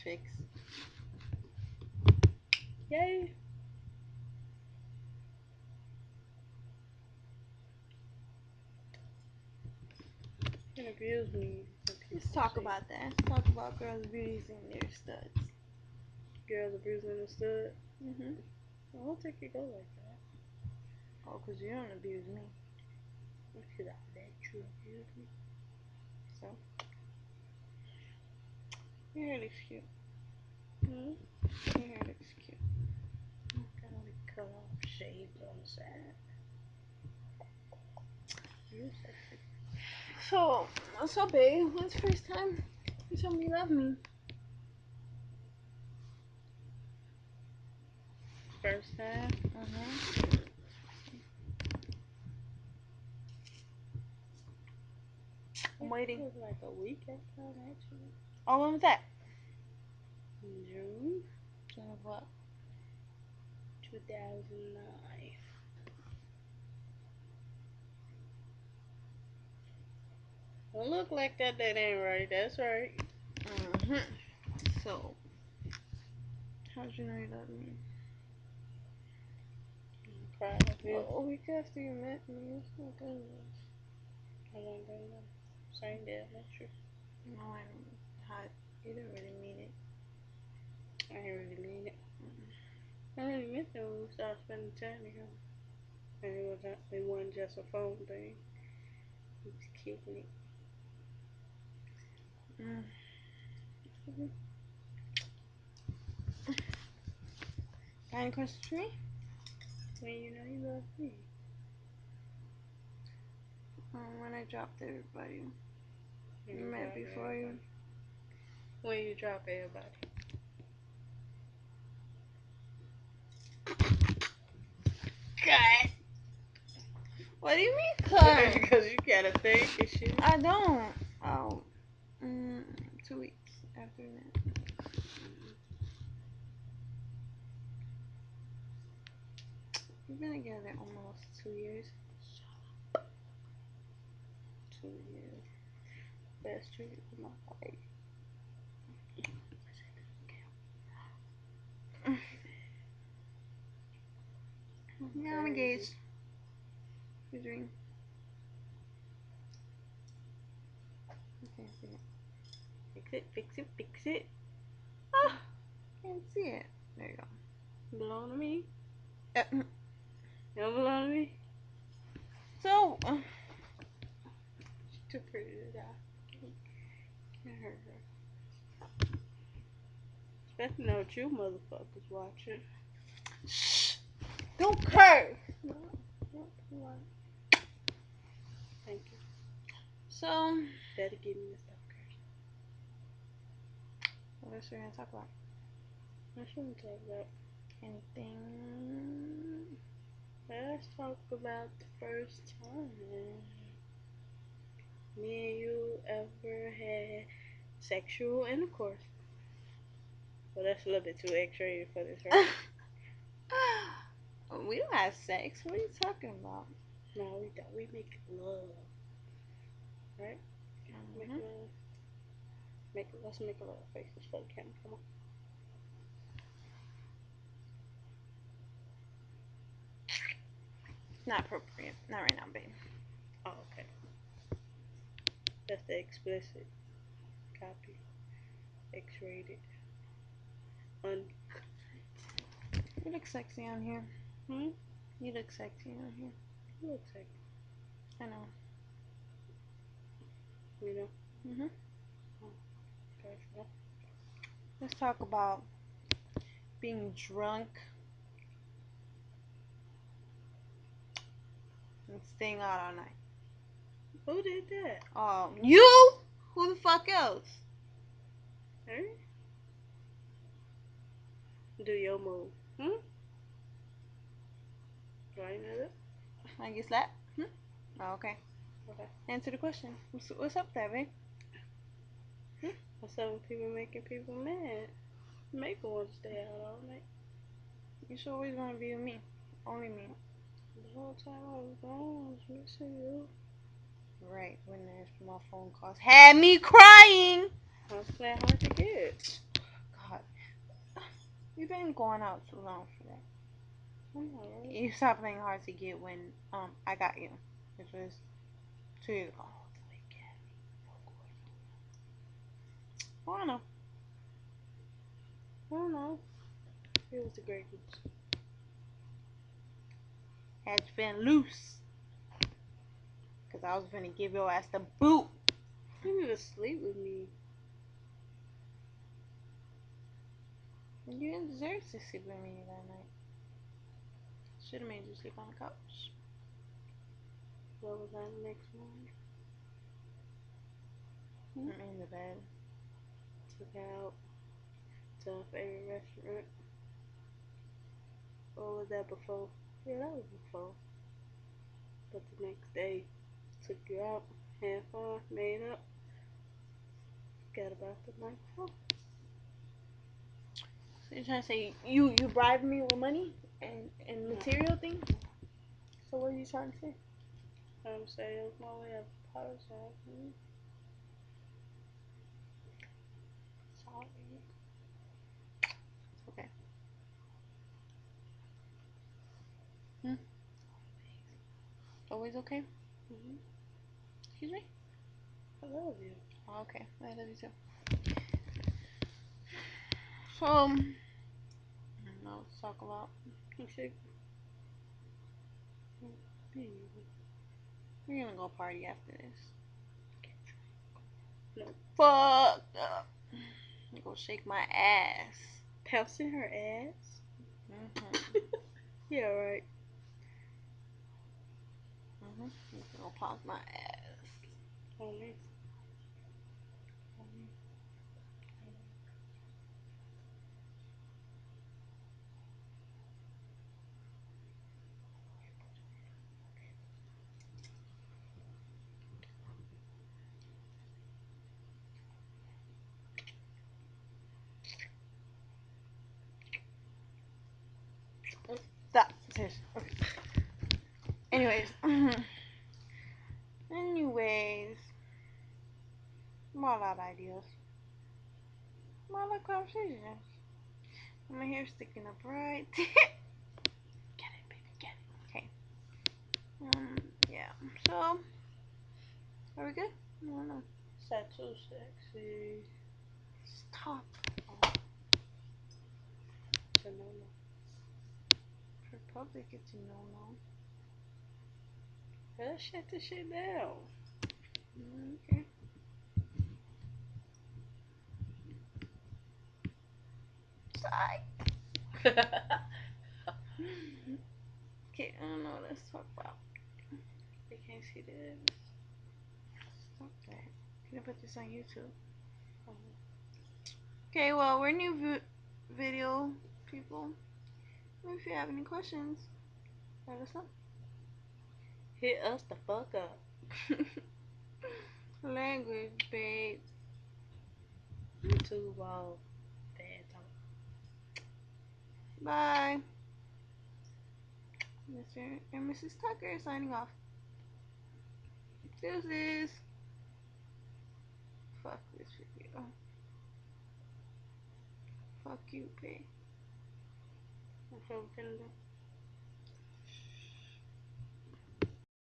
fix. Yay. It abuse me. Let's talk about that. Let's talk about girls abusing their studs. Girls abusing the stud. Mhm. I don't think it go like that. Oh, 'cause you don't abuse me. Because I let you abuse me. So your hair looks cute. Hmm? Your hair looks cute. Gotta be cut off, shaved on the side. You sexy. So, what's up, babe? When's the first time you told me you love me? First time. Mhm. I'm waiting. It was like a week after actually. Oh, when was that? June June of what? 2009. Don't look like that. That ain't right. That's right. Mhm. So, how'd you know you love me? Cried a bit. Well, a week after you met me. It's not good enough. I don't know. Same day I met you. No, I don't. How, you didn't really mean it. I ain't really mean it. I only meant it when we started spending time together. And it wasn't just a phone thing. We was kicking it. Mm. Got any questions for me? When you know you love me. When I dropped everybody. When You met drop before you. everybody. When you drop everybody. God. What do you mean, cut? Because you gotta think and shit. I don't. Oh. 2 weeks after that. We've been together almost 2 years. 2 years. Best 2 years of my life. Yeah, I'm engaged. Your dream. You can't see it. Fix it, fix it, fix it. Ah, can't see it. There you go. Belong to me. Uh, You don't belong to me. So, She's too pretty to die. Can't hurt her. Especially now with you motherfuckers watching. shh. Don't curse. No, what? Thank you. So, Daddy give me the stop cursing. what else are we gonna talk about? I shouldn't talk about. Anything? Let's talk about the first time me and you ever had sexual intercourse. Well, that's a little bit too X-rated for this, right? We don't have sex. What are you talking about? No, we don't. We make love, right? Make Mhm. love. Let's make a love faces for the camera. Come on. Not appropriate. Not right now, babe. Oh, okay. That's the explicit copy. X-rated. You look sexy on here. Hmm? You look sexy on here. Looks like, I know. you know. Mhm. Gotcha. Let's talk about being drunk and staying out all night. Who did that? You? Who the fuck else? Hey? Do your move. Hmm? Do I know that? I get slapped? Oh, okay. Okay. Answer the question. What's up there, babe? What's up with people making people mad? Make them want to stay out all night. You should always want to be with me. Only me. The whole time I was gone, I was missing you. Right, when there's my phone calls. Had me crying! How's that hard to get? You've been going out too long for that. I'm You stopped playing hard to get when I got you, which was 2 years ago. Oh, I know. I don't know. It was a great goose. Had you been loose, cause I was gonna give your ass the boot. You need to sleep with me. You didn't deserve to sleep with me that night. Should have made you sleep on the couch. What was that next morning? In the bed. Took out to our favorite restaurant. Or was that before? Yeah, that was before. But the next day, took you out, had fun, made up. Forgot about the night before. So you're trying to say you bribed me with money and material things? So what are you trying to say? I'm saying it was my way of apologizing. Sorry. Okay. Always okay? Mm-hmm. Excuse me? I love you. Oh, okay. I love you too. So, I don't know what to talk about. You should. We're gonna go party after this. No. Fucked up. Go shake my ass. Pouncing her ass? Mm-hmm. Yeah, right. Go pounce my ass. On me. Stop. Seriously. Okay. Anyways. Anyways. I'm all out of ideas. I'm all out of conversations. My hair's sticking up right. Get it, baby, get it. Okay. Yeah. So, are we good? I don't know. Is that too sexy? Stop. To no. For public, it's a no-no. Let's shut this shit down. Okay. Sigh. Okay, I don't know what let's talk about. They can't see this. Stop that. Can I put this on YouTube? Okay, well, we're new video people. If you have any questions, let us know. Hit us the fuck up. Language, babe. YouTube all bad talk. Bye. Mr. and Mrs. Tucker signing off. Deuces. Fuck this video. Fuck you, babe. That's what we're gonna do.